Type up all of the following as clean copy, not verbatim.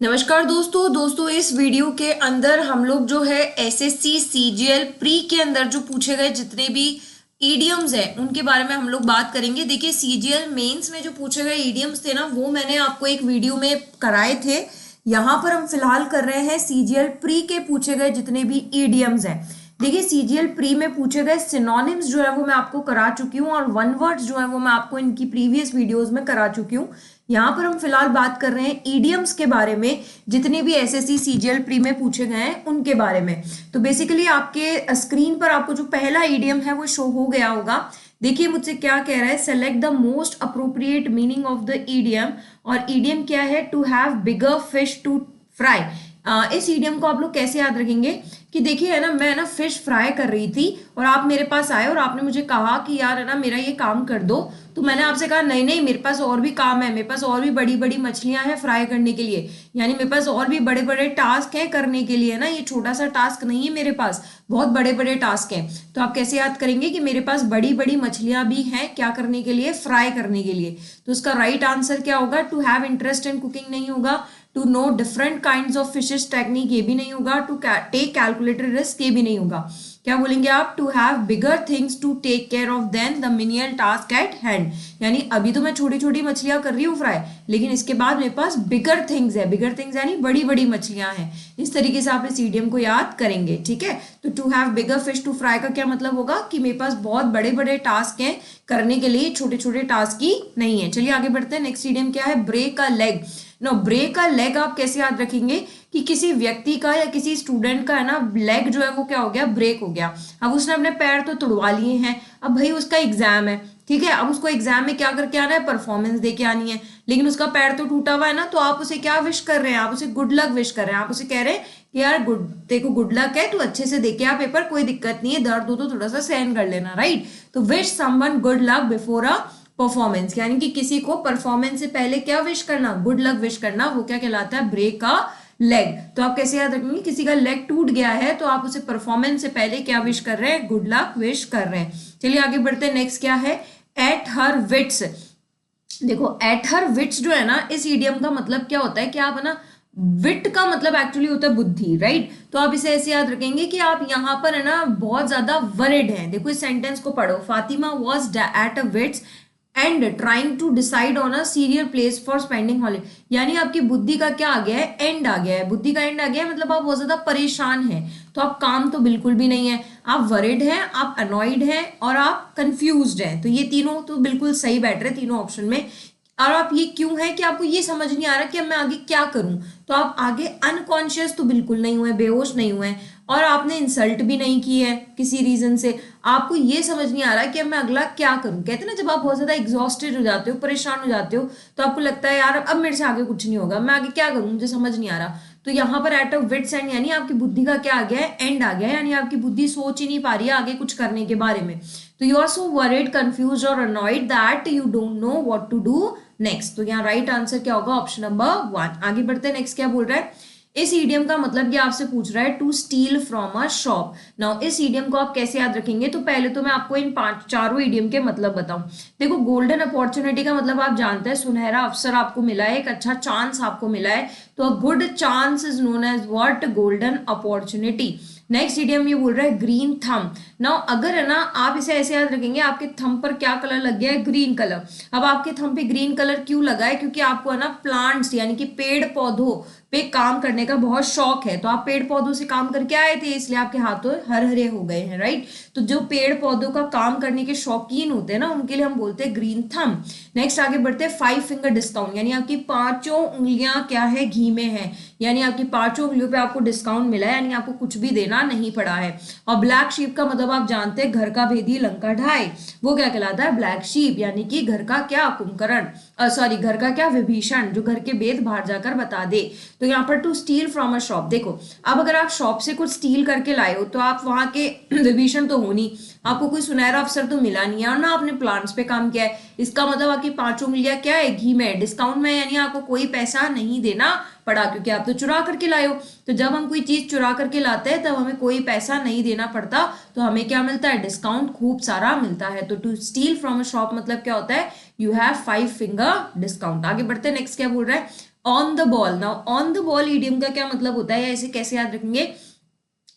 नमस्कार दोस्तों इस वीडियो के अंदर हम लोग जो है एसएससी सीजीएल प्री के अंदर जो पूछे गए जितने भी ईडियम्स हैं उनके बारे में हम लोग बात करेंगे। देखिए सीजीएल मेंस में जो पूछे गए ईडियम्स थे ना वो मैंने आपको एक वीडियो में कराए थे। यहाँ पर हम फिलहाल कर रहे हैं सीजीएल प्री के पूछे गए जितने भी ईडियम्स हैं। देखिए सीजीएल प्री में पूछे गए सिनोनिम्स जो है वो मैं आपको करा चुकी हूँ और वन वर्ड्स जो है वो मैं आपको इनकी प्रीवियस वीडियोस में करा चुकी हूँ। यहाँ पर हम फिलहाल बात कर रहे हैं ईडियम्स के बारे में जितने भी एसएससी सीजीएल प्री में पूछे गए हैं उनके बारे में। तो बेसिकली आपके स्क्रीन पर आपको जो पहला ईडियम है वो शो हो गया होगा। देखिए मुझसे क्या कह रहा है, select the most appropriate meaning of the idiom. और ईडियम क्या है, to have bigger fish to fry. इस ईडियम को आप लोग कैसे याद रखेंगे कि देखिए है ना, मैं ना फिश फ्राई कर रही थी और आप मेरे पास आए और आपने मुझे कहा कि यार है ना मेरा ये काम कर दो। तो मैंने आपसे कहा नहीं नहीं मेरे पास और भी काम है, मेरे पास और भी बड़ी बड़ी मछलियां हैं फ्राई करने के लिए, यानी मेरे पास और भी बड़े बड़े टास्क हैं करने के लिए ना, ये छोटा सा टास्क नहीं है, मेरे पास बहुत बड़े बड़े टास्क हैं। तो आप कैसे याद करेंगे कि मेरे पास बड़ी बड़ी मछलियां भी हैं क्या करने के लिए, फ्राई करने के लिए। तो उसका राइट आंसर क्या होगा, to have interest in cooking नहीं होगा, to know different kinds of fishes technique ये भी नहीं होगा, टू टेक कैलकुलेटेड रिस्क ये भी नहीं होगा। क्या बोलेंगे आप, to have bigger things to take care of than the menial task at hand. यानी अभी तो मैं छोटी छोटी मछलियां कर रही हूँ फ्राई, लेकिन इसके बाद मेरे पास बिगर थिंग्स है, बिगर थिंग्स यानी बड़ी बड़ी मछलियां हैं। इस तरीके से आप इस ईडियम को याद करेंगे, ठीक है। तो to have bigger fish to fry का क्या मतलब होगा कि मेरे पास बहुत बड़े बड़े टास्क हैं करने के लिए, छोटे छोटे टास्क ही नहीं है। चलिए आगे बढ़ते हैं। नेक्स्ट ईडियम क्या है, break a leg. No break a leg आप कैसे याद रखेंगे कि किसी व्यक्ति का या किसी स्टूडेंट का है ना लेग जो है वो क्या हो गया, ब्रेक हो गया। अब उसने अपने पैर तो तुड़वा लिए हैं, अब भाई उसका एग्जाम है, ठीक है। अब उसको एग्जाम में क्या करके आना है, परफॉर्मेंस दे के आनी है, लेकिन उसका पैर तो टूटा हुआ है ना। तो आप उसे क्या विश कर रहे हैं, आप उसे गुड लक विश कर रहे हैं। आप उसे कह रहे हैं कि यार गुड, तेरे को गुड लक है, तू अच्छे से दे के आ पेपर, कोई दिक्कत नहीं है, दर्द हो तो थोड़ा सा सहन कर लेना, राइट। तो wish someone good luck before a performance, यानी कि किसी को परफॉर्मेंस से पहले क्या विश करना, गुड लक विश करना, वो क्या कहलाता है, ब्रेक अ लेग। तो आप कैसे याद रखेंगे, किसी का लेग टूट गया है तो आप उसे परफॉर्मेंस से पहले क्या विश कर रहे हैं, गुड लक विश कर रहे हैं। चलिए आगे बढ़ते हैं। नेक्स्ट क्या है, एट हर विट्स। देखो एट हर विट्स जो है ना, इस ईडियम का मतलब क्या होता है कि आप है ना, विट का मतलब एक्चुअली होता है बुद्धि, राइट। तो आप इसे ऐसे याद रखेंगे कि आप यहाँ पर है ना बहुत ज्यादा वरिड हैं। देखो इस सेंटेंस को पढ़ो, Fatima was at a wits and trying to decide on a serial place for spending holiday. यानी आपकी बुद्धि का क्या आ गया है, एंड आ गया है, बुद्धि का एंड आ गया है, मतलब आप बहुत ज्यादा परेशान हैं। तो आप काम तो बिल्कुल भी नहीं है, आप वरिड हैं, आप अनॉइड हैं और आप कंफ्यूज्ड हैं। तो ये तीनों तो बिल्कुल सही बैठ रहे तीनों ऑप्शन में। और आप ये क्यों है कि आपको ये समझ नहीं आ रहा कि अब मैं आगे क्या करूं। तो आप आगे अनकॉन्शियस तो बिल्कुल नहीं हुए, बेहोश नहीं हुए, और आपने इंसल्ट भी नहीं की है किसी रीजन से। आपको ये समझ नहीं आ रहा कि अब मैं अगला क्या करूं। कहते हैं ना जब आप बहुत ज्यादा एग्जॉस्टेड हो जाते हो, परेशान हो जाते हो, तो आपको लगता है यार अब मेरे से आगे कुछ नहीं होगा, मैं आगे क्या करूं, मुझे समझ नहीं आ रहा। तो यहाँ पर एट ऑफ विट्स एंड यानी आपकी बुद्धि का क्या आ गया है, एंड आ गया है, यानी आपकी बुद्धि सोच ही नहीं पा रही है आगे कुछ करने के बारे में। तो you are so worried, confuse और annoyed that you don't know what to do next. तो यहाँ राइट आंसर क्या होगा, ऑप्शन नंबर 1। आगे बढ़ते हैं। नेक्स्ट क्या बोल रहा है, इस ईडियम का मतलब ये आपसे पूछ रहा है to steal from a shop. Now इस ईडियम को आप कैसे याद रखेंगे, तो पहले तो मैं आपको इन चारों ईडियम के मतलब बताऊं। देखो गोल्डन अपॉर्चुनिटी का मतलब आप जानते हैं, सुनहरा अवसर आपको मिला है, एक अच्छा चांस आपको मिला है। तो a good chance is known as what, golden opportunity. Next idiom ये बोल रहा है ग्रीन थम। नाउ अगर है ना आप इसे ऐसे याद रखेंगे, आपके थंब पर क्या कलर लग गया है, ग्रीन कलर। अब आपके थंब पे ग्रीन कलर क्यों लगा है, क्योंकि आपको है ना प्लांट्स यानी कि पेड़ पौधों पे काम करने का बहुत शौक है। तो आप पेड़ पौधों से काम करके आए थे, इसलिए आपके हाथों हर हरे हो गए हैं, राइट। तो जो पेड़ पौधों का काम करने के शौकीन होते हैं ना, उनके लिए हम बोलते हैं ग्रीन थम। नेक्स्ट आगे बढ़ते हैं, 5 फिंगर डिस्काउंट, यानी आपकी पांचों उंगलियां क्या है, घी में है, यानी आपकी पांचों उंगलियों पे आपको डिस्काउंट मिला है, यानी आपको कुछ भी देना नहीं पड़ा है। और ब्लैक शीप का मतलब आप जानते हैं, घर का भेदी लंका ढाई, वो क्या कहलाता है, ब्लैक शीप, यानी कि घर का क्या, कुंभकर्ण, सॉरी घर का क्या, विभीषण, जो घर के भेद बाहर जाकर बता दे। तो यहाँ पर to steal from a shop, देखो अब अगर आप शॉप से कुछ स्टील करके लाए हो तो आप वहां के विभीषण तो हो नहीं, आपको कोई सुनहरा अवसर तो मिला नहीं है, और ना आपने प्लांट्स पे काम किया है। इसका मतलब आपकी पांचों उंगलियां क्या है, घी में, डिस्काउंट में, यानी आपको कोई पैसा नहीं देना पड़ा, क्योंकि आप तो चुरा करके लाए हो। तो जब हम कोई चीज चुरा करके लाते हैं तब हमें कोई पैसा नहीं देना पड़ता, तो हमें क्या मिलता है, डिस्काउंट खूब सारा मिलता है। तो to steal from a shop मतलब क्या होता है, यू हैव 5 फिंगर डिस्काउंट। आगे बढ़ते हैं। नेक्स्ट क्या बोल रहा है, on the ball. Now on the ball idiom का क्या मतलब होता है या इसे कैसे याद रखेंगे?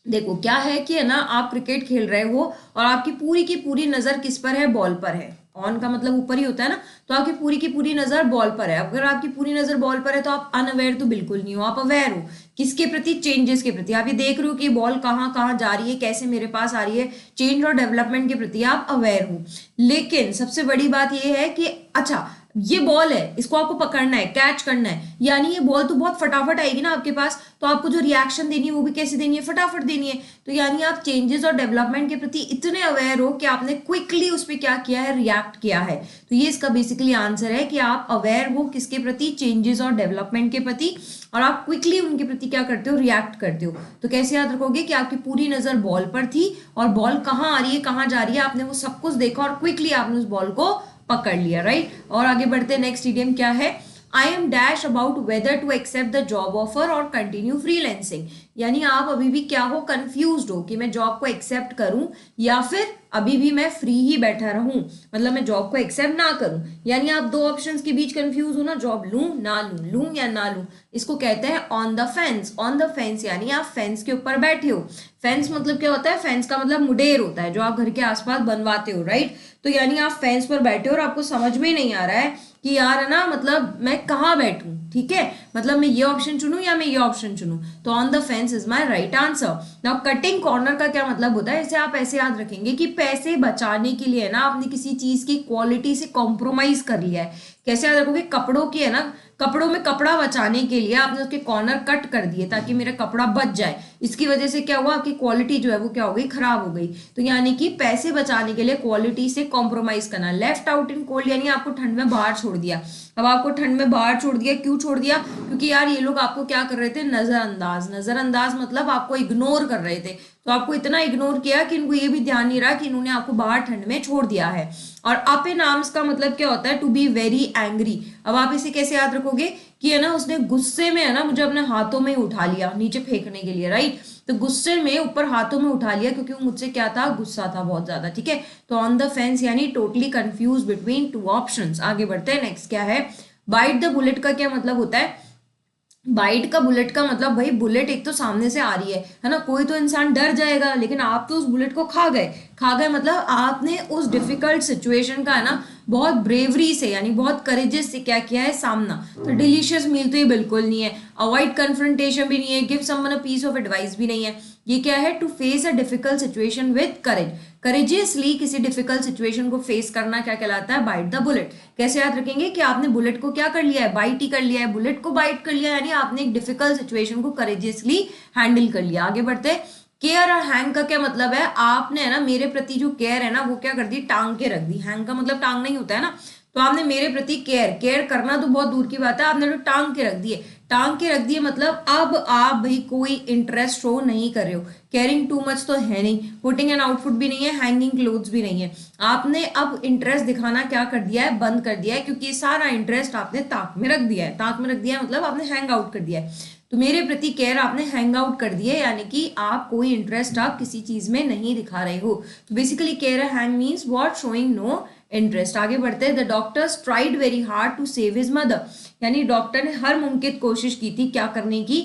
देखो क्या है कि है ना, आप क्रिकेट खेल रहे हो और आपकी पूरी की पूरी नजर किस पर है? बॉल पर है। ऑन का मतलब ऊपर ही होता है ना, तो आपकी पूरी की पूरी नजर बॉल पर है। अगर आपकी पूरी नजर बॉल पर है तो आप अनअवेयर तो बिल्कुल नहीं हो, आप अवेयर हो। किसके प्रति? चेंजेस के प्रति। आप ये देख रहे हो कि बॉल कहाँ कहाँ जा रही है, कैसे मेरे पास आ रही है, चेंज और डेवलपमेंट के प्रति आप अवेयर हो। लेकिन सबसे बड़ी बात यह है कि अच्छा ये बॉल है, इसको आपको पकड़ना है, कैच करना है, यानी ये बॉल तो बहुत फटाफट आएगी ना आपके पास, तो आपको जो रिएक्शन देनी है वो भी कैसे देनी है? फटाफट देनी है। तो यानी आप चेंजेस और डेवलपमेंट के प्रति इतने अवेयर हो कि आपने क्विकली उस पर क्या किया है? रिएक्ट किया है। तो ये इसका बेसिकली आंसर है कि आप अवेयर हो किसके प्रति? चेंजेस और डेवलपमेंट के प्रति, और आप क्विकली उनके प्रति क्या करते हो? रिएक्ट करते हो। तो कैसे याद रखोगे कि आपकी पूरी नजर बॉल पर थी और बॉल कहाँ आ रही है, कहाँ जा रही है, आपने वो सब कुछ देखा और क्विकली आपने उस बॉल को पकड़ लिया, राइट। और आगे बढ़ते, नेक्स्ट इडियम क्या है? I am dash about whether to accept the job offer और कंटिन्यू फ्रीलैंसिंग। यानी आप अभी भी क्या हो? कंफ्यूज्ड हो कि मैं जॉब को एक्सेप्ट करूं या फिर अभी भी मैं फ्री ही बैठा रहूं, मतलब मैं जॉब को एक्सेप्ट ना करूं। यानी आप दो ऑप्शंस के बीच कंफ्यूज हो ना, जॉब लूं ना लूं, लूं या ना लूं। इसको कहते हैं on the fence. On the fence यानी आप फेंस के ऊपर बैठे हो। फेंस मतलब क्या होता है? फेंस का मतलब मुडेर होता है जो आप घर के आसपास बनवाते हो, राइट। तो यानी आप फेंस पर बैठे हो और आपको समझ में नहीं आ रहा है कि यार है ना, मतलब मैं कहाँ बैठूं, ठीक है, मतलब मैं ये ऑप्शन चुनूं या मैं ये ऑप्शन चुनूं। तो on the fence is my right answer. Now cutting corner का क्या मतलब होता है? इसे आप ऐसे याद रखेंगे कि पैसे बचाने के लिए ना आपने किसी चीज की क्वालिटी से कॉम्प्रोमाइज कर लिया है। कैसे याद रखोगे? कपड़ों की है ना, कपड़ों में कपड़ा बचाने के लिए आपने उसके कॉर्नर कट कर दिए ताकि मेरा कपड़ा बच जाए। इसकी वजह से क्या हुआ? आपकी क्वालिटी जो है वो क्या हो गई? खराब हो गई। तो यानी कि पैसे बचाने के लिए क्वालिटी से कॉम्प्रोमाइज करना। लेफ्ट आउट इन कोल्ड यानी आपको ठंड में बाहर छोड़ दिया। अब आपको ठंड में बाहर छोड़ दिया, क्यों छोड़ दिया? क्योंकि यार ये लोग आपको क्या कर रहे थे? नजरअंदाज। नजरअंदाज मतलब आपको इग्नोर कर रहे थे। तो आपको इतना इग्नोर किया कि इनको ये भी ध्यान नहीं रहा कि इन्होंने आपको बाहर ठंड में छोड़ दिया है। और अप इन आर्म्स का मतलब क्या होता है? To be very angry. अब आप इसे कैसे याद रखोगे कि है ना, उसने गुस्से में है ना मुझे अपने हाथों में उठा लिया नीचे फेंकने के लिए, राइट। तो गुस्से में ऊपर हाथों में उठा लिया क्योंकि वो मुझसे क्या था? गुस्सा था बहुत ज्यादा, ठीक है। तो ऑन द फेंस यानी totally confuse between two options. आगे बढ़ते हैं, नेक्स्ट क्या है? बाइट द बुलेट का क्या मतलब होता है? बाइट का बुलेट का मतलब भाई बुलेट एक तो सामने से आ रही है ना, कोई तो इंसान डर जाएगा, लेकिन आप तो उस बुलेट को खा गए। खा गए मतलब आपने उस डिफिकल्ट सिचुएशन का है ना बहुत ब्रेवरी से यानी बहुत करेजेस से क्या किया है? सामना। तो डिलीशियस मील तो ये बिल्कुल नहीं है, अवॉइड कन्फ्रंटेशन भी नहीं है, give someone a piece of advice भी नहीं है। ये क्या है? To face a difficult situation with courage. Courageously किसी डिफिकल्ट सिचुएशन को फेस करना क्या कहलाता है? Bite the bullet. कैसे याद रखेंगे कि आपने बुलेट को क्या कर लिया है? बाइट ही कर लिया है, बुलेट को बाइट कर लिया, यानी आपने एक डिफिकल्ट सिचुएशन को करेजियसली हैंडल कर लिया। आगे बढ़ते हैं, केयर और हैंग का क्या मतलब है? आपने है ना मेरे प्रति जो केयर है ना वो क्या कर दी? टांग के रख दी। हैंग का मतलब टांग नहीं होता है ना, तो आपने मेरे प्रति केयर, केयर करना तो बहुत दूर की बात है, आपने तो टांग के रख दिए। टांग के रख दिए मतलब अब आप भाई कोई इंटरेस्ट शो नहीं कर रहे हो। केयरिंग टू मच तो है नहीं, पुटिंग एन आउटफुट भी नहीं है, हैंगिंग क्लोथ्स भी नहीं है। आपने अब इंटरेस्ट दिखाना क्या कर दिया है? बंद कर दिया है, क्योंकि सारा इंटरेस्ट आपने ताक में रख दिया है। ताक में रख दिया है मतलब आपने हैंग आउट कर दिया है। तो मेरे प्रति केयर आपने हैंग आउट कर दिए, यानी कि आप कोई इंटरेस्ट आप किसी चीज में नहीं दिखा रहे हो। तो basically care hang means what? Showing no interest. आगे बढ़ते हैं, the doctors tried very hard to save his mother. यानी डॉक्टर ने हर मुमकिन कोशिश की थी क्या करने की?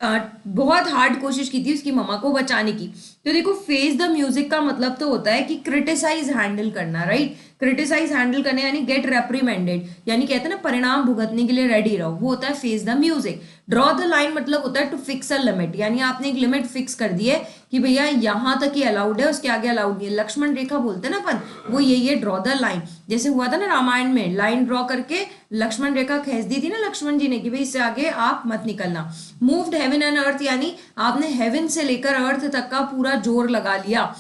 बहुत हार्ड कोशिश की थी उसकी मम्मा को बचाने की। तो देखो फेस द म्यूजिक का मतलब तो होता है कि क्रिटिसाइज हैंडल करना, राइट। क्रिटिसाइज हैंडल करने यानी गेट रेप्रीमेंडेड, यानी कहते हैं ना परिणाम भुगतने के लिए रेडी रहो, वो होता है face the music. Draw the line मतलब होता है टू फिक्स अ लिमिट, यानी आपने एक लिमिट फिक्स कर दी है कि भैया यहाँ तक ही अलाउड है, उसके आगे अलाउड नहीं है। लक्ष्मण रेखा बोलते हैं ना अपन, वो यही है ड्रॉ द लाइन। जैसे हुआ था ना रामायण में, लाइन ड्रॉ करके लक्ष्मण रेखा खींच दी थी ना लक्ष्मण जी ने कि भाई इससे आगे आप मत निकलना। मूव्ड हेवन एंड अर्थ यानी आपने हेवन से लेकर अर्थ तक का पूरा जोर लगा लिया,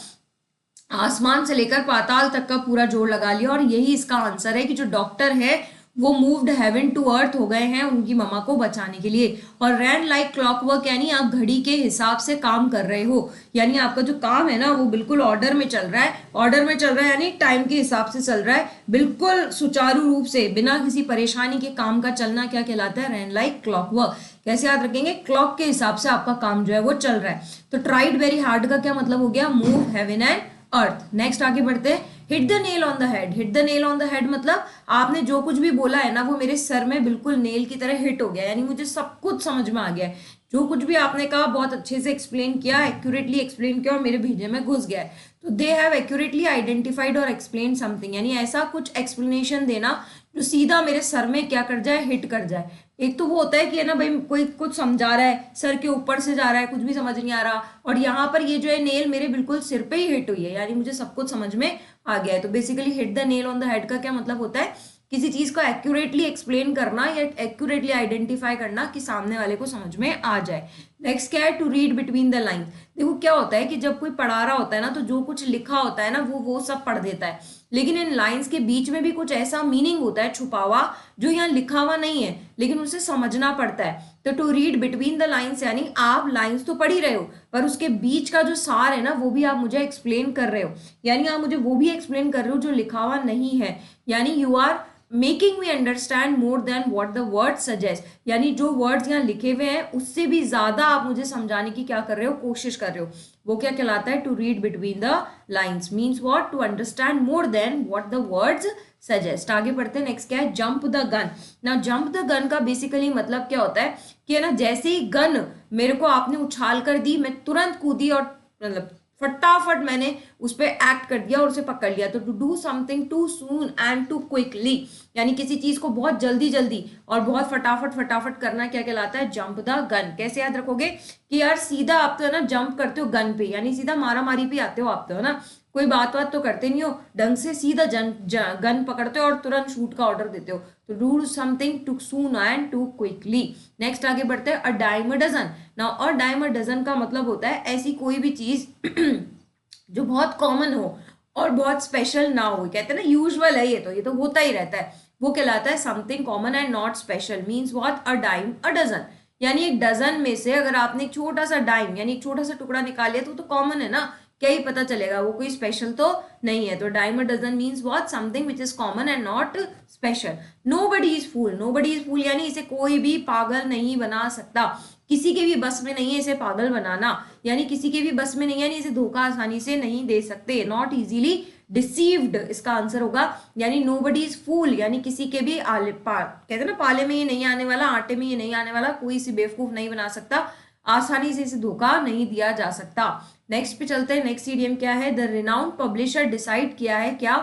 आसमान से लेकर पाताल तक का पूरा जोर लगा लिया। और यही इसका आंसर है कि जो डॉक्टर है वो मूव्ड हेवन टू अर्थ हो गए हैं उनकी मम्मा को बचाने के लिए। और रैन लाइक क्लॉकवर्क यानी आप घड़ी के हिसाब से काम कर रहे हो, यानी आपका जो काम है ना वो बिल्कुल ऑर्डर में चल रहा है। ऑर्डर में चल रहा है यानी टाइम के हिसाब से चल रहा है, बिल्कुल सुचारू रूप से बिना किसी परेशानी के काम का चलना क्या कहलाता है? रैन लाइक क्लॉकवर्क। कैसे याद रखेंगे? क्लॉक के हिसाब से आपका काम जो है वो चल रहा है। तो ट्राइड वेरी हार्ड का क्या मतलब हो गया? Move heaven and earth. Next आगे बढ़ते हैं, hit the nail on the head, hit the nail on the head मतलब आपने जो कुछ भी बोला है ना वो मेरे सर में बिल्कुल नेल की तरह हिट हो गया, यानी मुझे सब कुछ समझ में आ गया है, जो कुछ भी आपने कहा बहुत अच्छे से एक्सप्लेन किया, एक्यूरेटली एक्सप्लेन किया और मेरे भेजे में घुस गया है। तो दे हैव एक्यूरेटली आइडेंटिफाइड और एक्सप्लेन समथिंग, यानी ऐसा कुछ एक्सप्लेनेशन देना जो सीधा मेरे सर में क्या कर जाए, हिट कर जाए। एक तो वो होता है कि है ना भाई कोई कुछ समझा रहा है, सर के ऊपर से जा रहा है, कुछ भी समझ नहीं आ रहा, और यहाँ पर ये जो है नेल मेरे बिल्कुल सिर पे ही हिट हुई है, यानी मुझे सब कुछ समझ में आ गया है। तो basically hit the nail on the head का क्या मतलब होता है, किसी चीज को एक्यूरेटली एक्सप्लेन करना या एक्यूरेटली आइडेंटिफाई करना कि सामने वाले को समझ में आ जाए। नेक्स्ट क्या है, to read between the lines. देखो क्या होता है कि जब कोई पढ़ा रहा होता है ना तो जो कुछ लिखा होता है ना वो सब पढ़ देता है, लेकिन इन लाइंस के बीच में भी कुछ ऐसा मीनिंग होता है छुपा हुआ जो यहाँ लिखा हुआ नहीं है, लेकिन उसे समझना पड़ता है। तो to read between the lines यानी आप लाइंस तो पढ़ ही रहे हो पर उसके बीच का जो सार है ना वो भी आप मुझे एक्सप्लेन कर रहे हो, यानी आप मुझे वो भी एक्सप्लेन कर रहे हो जो लिखा हुआ नहीं है, यानी you are making me understand more than what the word suggest, यानी जो वर्ड्स यहाँ लिखे हुए हैं उससे भी ज्यादा आप मुझे समझाने की क्या कर रहे हो, कोशिश कर रहे हो। वो क्या कहलाता है, to read between the lines means what, to understand more than what the words suggest. आगे बढ़ते हैं, नेक्स्ट क्या है, जंप द गन। ना जंप द गन का बेसिकली मतलब क्या होता है कि है ना जैसे ही गन मेरे को आपने उछाल कर दी मैं तुरंत कूदी और मतलब फटाफट मैंने उस पर एक्ट कर दिया और उसे पकड़ लिया। तो to do something too soon and too quickly, यानी किसी चीज को बहुत जल्दी जल्दी और बहुत फटाफट फटाफट करना क्या कहलाता है, जंप द गन। कैसे याद रखोगे कि यार सीधा आप तो है ना जंप करते हो गन पे, यानी सीधा मारा मारी पे आते हो आप तो है ना, कोई बात बात तो करते नहीं हो ढंग से, सीधा गन पकड़ते हो और तुरंत शूट का ऑर्डर देते हो। तो do something too soon and too quickly. Next आगे बढ़ते हैं, a dime a dozen. Now a dime a dozen का मतलब होता है ऐसी कोई भी चीज जो बहुत कॉमन हो और बहुत स्पेशल ना हो, कहते हैं ना यूजुअल है ये तो होता ही रहता है, वो कहलाता है something common and not special means what, a dime a dozen. यानी एक डजन में से अगर आपने एक छोटा सा डाइम यानी एक छोटा सा टुकड़ा निकाल लिया तो कॉमन है ना, क्या ही पता चलेगा, वो कोई स्पेशल तो नहीं है। तो dime a dozen means what, something which is common and not special. Nobody is fool, nobody is fool यानी इसे कोई भी पागल नहीं बना सकता, किसी के भी बस में नहीं है इसे पागल बनाना, यानी किसी के भी बस में नहीं है, यानी इसे धोखा आसानी से नहीं दे सकते। नॉट इजीली डिसीव्ड इसका आंसर होगा, यानी नोबडी इज फूल यानी किसी के भी कहते हैं ना पाले में ये नहीं आने वाला, आटे में ये नहीं आने वाला, कोई इसे बेवकूफ नहीं बना सकता, आसानी से इसे धोखा नहीं दिया जा सकता। नेक्स्ट पे चलते हैं, नेक्स्ट इडियम क्या है, द रिनाउंड पब्लिशर डिसाइड किया है क्या,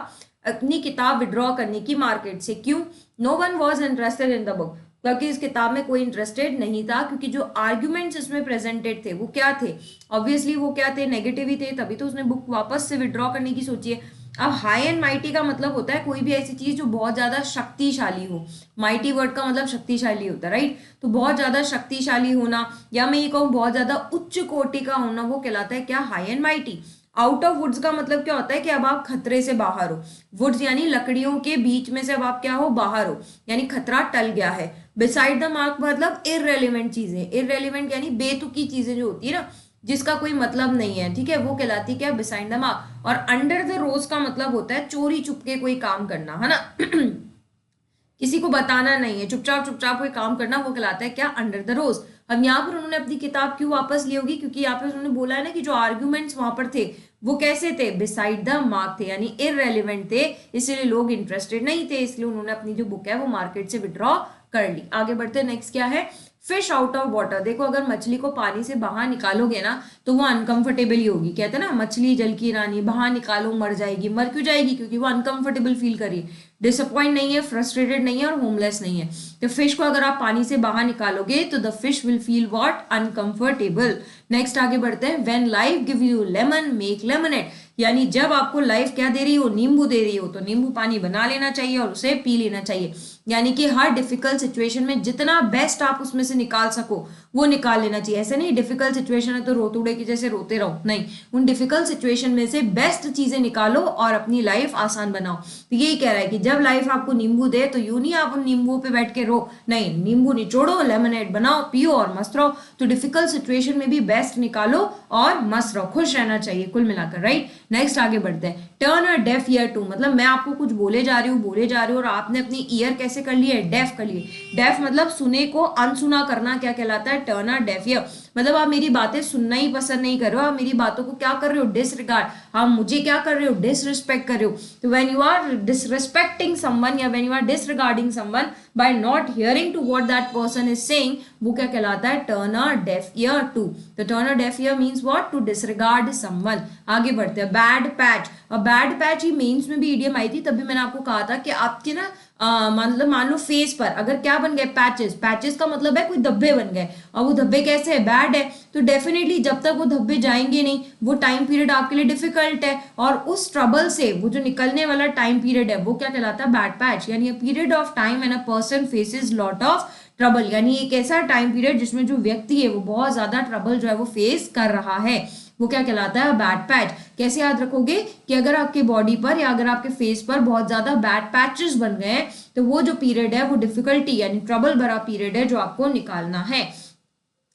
अपनी किताब विड्रॉ करने की मार्केट से। क्यों, no one was interested in the book, क्योंकि इस किताब में कोई इंटरेस्टेड नहीं था, क्योंकि जो आर्ग्यूमेंट्स इसमें प्रेजेंटेड थे वो क्या थे, ऑब्वियसली वो क्या थे, नेगेटिव ही थे, तभी तो उसने बुक वापस से विड्रॉ करने की सोची है। अब हाई एंड माइटी का मतलब होता है कोई भी ऐसी चीज जो बहुत ज्यादा शक्तिशाली हो, माइटी वर्ड का मतलब शक्तिशाली होता है, राइट। तो बहुत ज्यादा शक्तिशाली होना या मैं ये कहूँ बहुत ज्यादा उच्च कोटि का होना वो कहलाता है क्या, high and mighty. Out of woods का मतलब क्या होता है कि अब आप खतरे से बाहर हो, वुड्स यानी लकड़ियों के बीच में से अब आप क्या हो, बाहर हो, यानी खतरा टल गया है। बिसाइड द मार्क मतलब इररेलेवेंट चीजें, इररेलेवेंट यानी बेतुकी चीजें जो होती है ना जिसका कोई मतलब नहीं है, ठीक है, वो कहलाती है क्या, बिसाइड द मार्क। और अंडर द रोज का मतलब होता है चोरी चुपके कोई काम करना, है ना किसी को बताना नहीं है, चुपचाप चुपचाप कोई काम करना, वो कहलाता है क्या, अंडर द रोज। अब यहाँ पर उन्होंने अपनी किताब क्यों वापस ली होगी, क्योंकि यहाँ पर उन्होंने बोला है ना कि जो आर्ग्यूमेंट्स वहां पर थे वो कैसे थे, बिसाइड द मार्क थे, यानी इररेलेवेंट थे, इसलिए लोग इंटरेस्टेड नहीं थे, इसलिए उन्होंने अपनी जो बुक है वो मार्केट से विड्रॉ कर ली। आगे बढ़ते हैं, नेक्स्ट क्या है, फिश आउट ऑफ वाटर। देखो अगर मछली को पानी से बाहर निकालोगे ना तो वो अनकंफर्टेबल ही होगी, कहते हैं ना मछली जल की रानी, बाहर निकालो मर जाएगी, मर क्यों जाएगी, क्योंकि वो अनकंफर्टेबल फील कर रही है, डिसअपॉइंट नहीं है, फ्रस्ट्रेटेड नहीं है और होमलेस नहीं है। तो फिश को अगर आप पानी से बाहर निकालोगे तो the fish will feel what, uncomfortable. Next आगे बढ़ते हैं, when life give you lemon make lemonade, यानी जब आपको लाइफ क्या दे रही हो, नींबू दे रही हो, तो नींबू पानी बना लेना चाहिए और उसे पी लेना चाहिए, यानी कि हर डिफिकल्ट सिचुएशन में जितना बेस्ट आप उसमें से निकाल सको वो निकाल लेना चाहिए। ऐसे नहीं डिफिकल्ट सिचुएशन है तो रोतुड़े की जैसे रोते रहो, नहीं, उन डिफिकल्ट सिचुएशन में से बेस्ट चीजें निकालो और अपनी लाइफ आसान बनाओ। तो यही कह रहा है कि जब लाइफ आपको नींबू दे तो यूं नहीं आप उन नींबुओं पे बैठ के रो, नहीं, नींबू निचोड़ो, लेमनेड बनाओ, पियो और मस्त रहो। तो डिफिकल्ट सिचुएशन में भी बेस्ट निकालो और मस्त रहो, खुश रहना चाहिए कुल मिलाकर, राइट। नेक्स्ट आगे बढ़ते हैं, turn a deaf ear to, मतलब मैं आपको कुछ बोले जा रही हूँ और आपने अपनी ईयर कैसे कैसे कर लिए, डेफ कर लिए। डेफ मतलब सुने को अनसुना करना क्या कहलाता है, टर्न अ डेफ ईयर। मतलब आप मेरी बातें सुनना ही पसंद नहीं कर रहे हो, आप मेरी बातों को क्या कर रहे हो, डिसरिगार्ड, आप मुझे क्या कर रहे हो, डिसरिस्पेक्ट कर रहे हो। तो when you are disrespecting someone या when you are disregarding someone by not hearing to what that person is saying, वो क्या कहलाता है, turn a deaf ear to. तो turn a deaf ear means what, to disregard someone. आगे बढ़ते हैं, bad patch. अब बैड पैच ही मेंस में भी ईडीएम आई थी, तभी मैंने आपको कहा था कि आपके ना मतलब मान लो फेस पर अगर क्या बन गए, पैचेस। पैचेस का मतलब है कोई धब्बे बन गए, और वो धब्बे कैसे है, बैड है। तो डेफिनेटली जब तक वो धब्बे जाएंगे नहीं, वो टाइम पीरियड आपके लिए डिफिकल्ट है, और उस ट्रबल से वो जो निकलने वाला टाइम पीरियड है वो क्या कहलाता है, बैड पैच। यानी period of time when a person faces lot of trouble, यानी एक ऐसा टाइम पीरियड जिसमें जो व्यक्ति है वो बहुत ज्यादा ट्रबल जो है वो फेस कर रहा है, वो क्या कहलाता है, बैड पैच। कैसे याद रखोगे कि अगर आपके बॉडी पर या अगर आपके फेस पर बहुत ज्यादा बैड पैचेस बन गए हैं, तो वो जो पीरियड है वो डिफिकल्टी यानी ट्रबल भरा पीरियड है जो आपको निकालना है।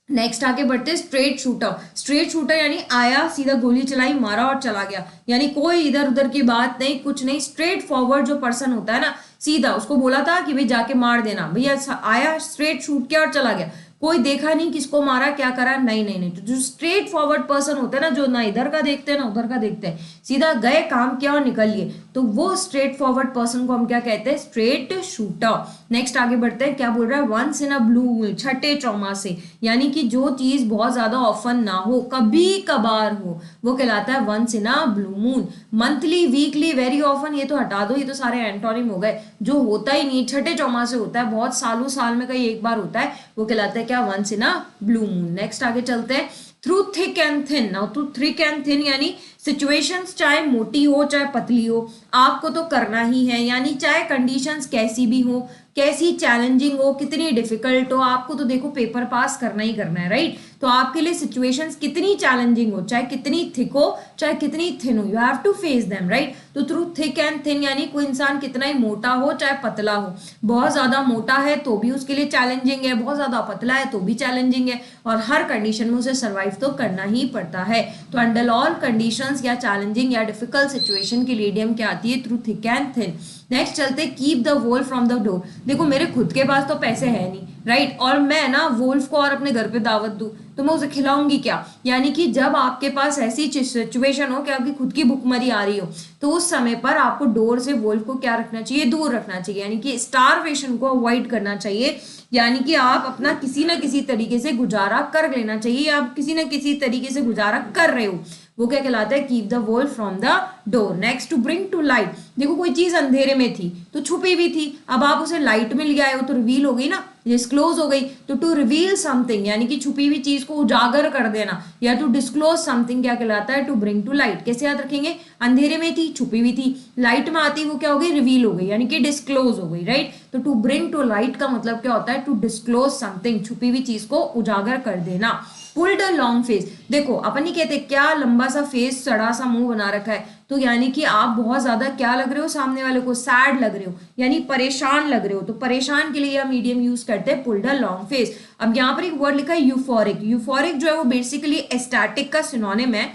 नेक्स्ट आगे बढ़ते हैं, स्ट्रेट शूटर। स्ट्रेट शूटर यानी आया, सीधा गोली चलाई, मारा और चला गया, यानी कोई इधर उधर की बात नहीं, कुछ नहीं, स्ट्रेट फॉरवर्ड जो पर्सन होता है ना, सीधा। उसको बोला था कि भाई जाके मार देना, भैया आया, स्ट्रेट शूट किया और चला गया, कोई देखा नहीं किसको मारा क्या करा, नहीं नहीं नहीं। तो जो स्ट्रेट फॉरवर्ड पर्सन होता है ना, जो ना इधर का देखते हैं ना उधर का देखते हैं, सीधा गए, काम किया और निकल लिए, तो वो स्ट्रेट फॉरवर्ड पर्सन को हम क्या कहते हैं, स्ट्रेट शूटर। नेक्स्ट आगे बढ़ते हैं, क्या बोल रहा है, once in a blue moon, छठे चौमासे, यानी कि जो चीज बहुत ज्यादा ऑफन ना हो, कभी कभार हो, वो कहलाता है once in a blue moon. Monthly, weekly, very often, ये तो हटा दो, ये तो सारे एंटोनिम हो गए। जो होता ही नहीं, छठे चौमासे होता है, बहुत सालों साल में कहीं एक बार होता है, वो कहलाता है क्या, once in a blue moon. Next आगे चलते हैं, through thick and thin. Now through thick and thin यानी सिचुएशंस चाहे मोटी हो चाहे पतली हो, आपको तो करना ही है, यानी चाहे कंडीशंस कैसी भी हो, कैसी चैलेंजिंग हो, कितनी डिफिकल्ट हो, आपको तो देखो पेपर पास करना ही करना है, राइट। तो आपके लिए सिचुएशंस कितनी चैलेंजिंग हो, चाहे कितनी थिक हो चाहे कितनी थिन हो, you have to face them, right. तो थ्रू थिक एंड थिन यानी कोई इंसान कितना ही मोटा हो चाहे पतला हो, बहुत ज्यादा मोटा है तो भी उसके लिए चैलेंजिंग है, बहुत ज्यादा पतला है तो भी चैलेंजिंग है, और हर कंडीशन में उसे सर्वाइव तो करना ही पड़ता है। तो अंडर ऑल कंडीशंस या चैलेंजिंग या डिफिकल्ट सिचुएशन की लीडियम क्या आती है, through thick and thin. Next चलते, keep the wolf from the door. देखो मेरे खुद के पास तो पैसे है नहीं, राइट, और मैं ना वोल्फ को और अपने घर पे दावत दूं तो मैं उसे खिलाऊंगी क्या। यानी कि जब आपके पास ऐसी सिचुएशन हो कि आपकी खुद की भुखमरी आ रही हो, तो उस समय पर आपको डोर से वोल्फ को क्या रखना चाहिए, दूर रखना चाहिए, यानी कि स्टारवेशन को अवॉइड करना चाहिए। यानी कि आप अपना किसी ना किसी तरीके से गुजारा कर लेना चाहिए, आप किसी ना किसी तरीके से गुजारा कर रहे हो, वो क्या कहलाता है, keep the wolf from the door. Next, to bring to light. देखो कोई चीज अंधेरे में थी तो छुपी हुई थी, अब आप उसे लाइट में ले आए हो तो रिवील हो गई ना, डिस्क्लोज हो गई। तो टू रिवील समथिंग यानी कि छुपी हुई चीज को उजागर कर देना, या टू डिस्क्लोज समथिंग क्या कहलाता है, टू ब्रिंग टू लाइट। कैसे याद रखेंगे, अंधेरे में थी, छुपी हुई थी, लाइट में आती वो क्या हो गई, रिवील हो गई, यानी कि डिस्क्लोज हो गई, राइट। तो टू ब्रिंग टू लाइट का मतलब क्या होता है, टू डिस्क्लोज समथिंग, छुपी हुई चीज को उजागर कर देना। पुल्ड अ लॉन्ग फेस, देखो अपन ही कहते क्या लंबा सा फेस, सड़ा सा मुंह बना रखा है, तो यानी कि आप बहुत ज्यादा क्या लग रहे हो सामने वाले को, सैड लग रहे हो, यानी परेशान लग रहे हो। तो परेशान के लिए हम मीडियम यूज करते हैं पुल्ड अ लॉन्ग फेस। अब यहाँ पर एक वर्ड लिखा है यूफोरिक। यूफोरिक जो है वो बेसिकली एस्टैटिक का सिनोनिम है,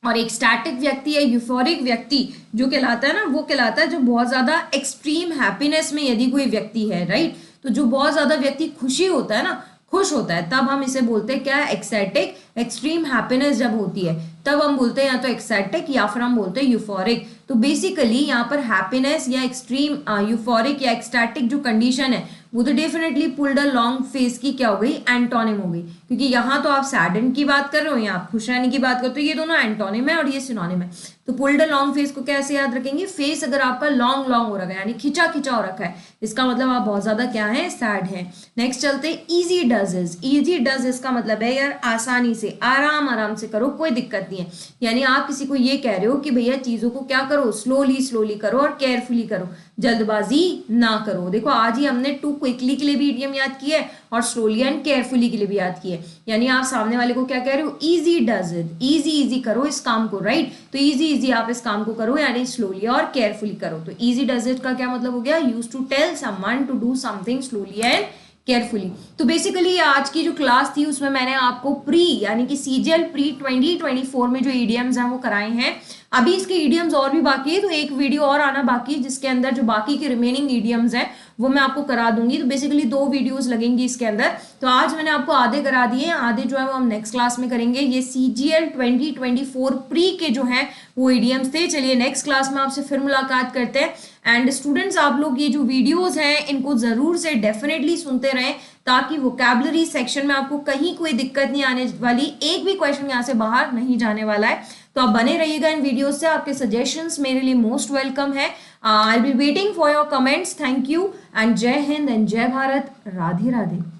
और एक स्टैटिक व्यक्ति या यूफोरिक व्यक्ति जो कहलाता है ना, वो कहलाता है जो बहुत ज्यादा एक्सट्रीम हैप्पीनेस में यदि कोई व्यक्ति है, राइट। तो जो बहुत ज्यादा व्यक्ति खुशी होता है ना, खुश होता है, तब हम इसे बोलते हैं क्या, एक्साइटिक। एक्सट्रीम हैप्पीनेस जब होती है तब हम बोलते हैं या तो एक्साइटिक या फिर हम बोलते हैं यूफोरिक। तो बेसिकली यहाँ पर हैप्पीनेस या एक्सट्रीम यूफोरिक या एक्सटैटिक जो कंडीशन है वो तो definitely pulled a long face की क्या हो गई, एंटोनिम हो गई, क्योंकि यहाँ तो आप सैडन की बात कर रहे हो या आप खुश रहने की बात करते हो, ये दोनों एंटोनिम है और ये सिनोनिम है। तो पुल्ड अ लॉन्ग फेस को कैसे याद रखेंगे, फेस अगर आपका लॉन्ग लॉन्ग हो रखा है यानी खिंचा खिंचा हो रखा है, इसका मतलब आप बहुत ज्यादा क्या है, सैड है। नेक्स्ट चलते इजी डजेस। इजी डजेस का मतलब है यार आसानी से, आराम आराम से करो, कोई दिक्कत नहीं है। यानी आप किसी को ये कह रहे हो कि भैया चीजों को क्या करो, स्लोली स्लोली करो और केयरफुली करो, जल्दबाजी ना करो। देखो आज ही हमने टू क्विकली के लिए भी इडियम याद की है और स्लोली एंड केयरफुली के लिए भी याद की है। यानी आप सामने वाले को क्या कह रहे हो, easy does it, easy easy करो इस काम को, राइट। तो इजी इजी आप इस काम को करो यानी स्लोली और केयरफुली करो। तो इजी डज इट का क्या मतलब हो गया, use to tell someone to do something slowly and carefully. तो बेसिकली आज की जो क्लास थी उसमें मैंने आपको प्री यानी कि सीजीएल प्री 2024 में जो ईडियम्स हैं वो कराए हैं। अभी इसके ईडियम्स और भी बाकी है, तो एक वीडियो और आना बाकी है जिसके अंदर जो बाकी के रिमेनिंग ईडियम्स हैं वो मैं आपको करा दूंगी। तो बेसिकली 2 वीडियोस लगेंगी इसके अंदर। तो आज मैंने आपको आधे करा दिए हैं, आधे जो है वो हम नेक्स्ट क्लास में करेंगे। ये CGL 2024 प्री के जो हैं वो इडियम्स थे। चलिए नेक्स्ट क्लास में आपसे फिर मुलाकात करते हैं। एंड स्टूडेंट्स, आप लोग ये जो वीडियोस हैं इनको जरूर से डेफिनेटली सुनते रहें, ताकि वोकैबुलरी सेक्शन में आपको कहीं कोई दिक्कत नहीं आने वाली, एक भी क्वेश्चन यहाँ से बाहर नहीं जाने वाला है। तो आप बने रहिएगा इन वीडियोस से, आपके सजेशंस मेरे लिए मोस्ट वेलकम है। I will be waiting for your comments. Thank you and जय हिंद एंड जय भारत। राधे राधे।